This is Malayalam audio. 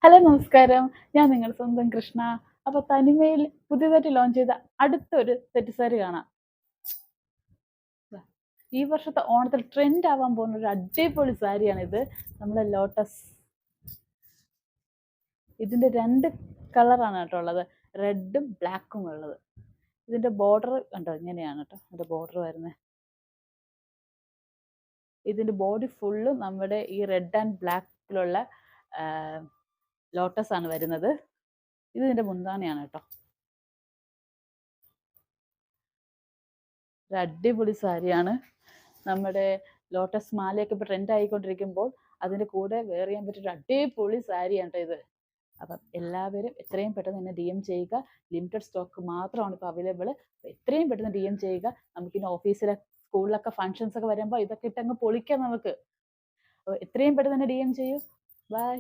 ഹലോ നമസ്കാരം. ഞാൻ നിങ്ങളുടെ സ്വന്തം കൃഷ്ണ. അപ്പൊ തനിമയിൽ പുതിയതായിട്ട് ലോഞ്ച് ചെയ്ത അടുത്തൊരു സെറ്റ് സാരി കാണാം. ദാ, ഈ വർഷത്തെ ഓണത്തിൽ ട്രെൻഡ് ആവാൻ പോകുന്ന ഒരു അടിപൊളി സാരിയാണിത്. നമ്മുടെ ലോട്ടസ്. ഇതിന്റെ 2 കളറാണ് കേട്ടോ ഉള്ളത്. റെഡും ബ്ലാക്കും ഉള്ളത്. ഇതിന്റെ ബോർഡർ കണ്ടോ ഇങ്ങനെയാണ് കേട്ടോ ഇതിന്റെ ബോർഡർ വരുന്നത്. ഇതിന്റെ ബോഡി ഫുള്ള് നമ്മുടെ ഈ റെഡ് ആൻഡ് ബ്ലാക്കിലുള്ള ലോട്ടസ് ആണ് വരുന്നത്. ഇത് ഇതിന്റെ മുന്താണിയാണ് കേട്ടോ. ഒരു അടിപൊളി സാരിയാണ്. നമ്മുടെ ലോട്ടസ് മാലയൊക്കെ ഇപ്പോൾ ട്രെൻഡ് ആയിക്കൊണ്ടിരിക്കുമ്പോൾ അതിൻ്റെ കൂടെ വെയർ ചെയ്യാൻ പറ്റിയൊരു അടിപൊളി സാരിയാണ് ട്ടോ ഇത്. അപ്പം എല്ലാവരും എത്രയും പെട്ടെന്ന് എന്നെ DM ചെയ്യുക. ലിമിറ്റഡ് സ്റ്റോക്ക് മാത്രമാണ് ഇപ്പോൾ അവൈലബിൾ. എത്രയും പെട്ടെന്ന് DM ചെയ്യുക. നമുക്കിനി ഓഫീസിലെ സ്കൂളിലൊക്കെ ഫങ്ഷൻസ് ഒക്കെ വരുമ്പോൾ ഇതൊക്കെ ഇട്ടങ്ങ് പൊളിക്കാം നമുക്ക്. അപ്പോൾ എത്രയും പെട്ടെന്ന് തന്നെ DM ചെയ്യൂ. ബൈ.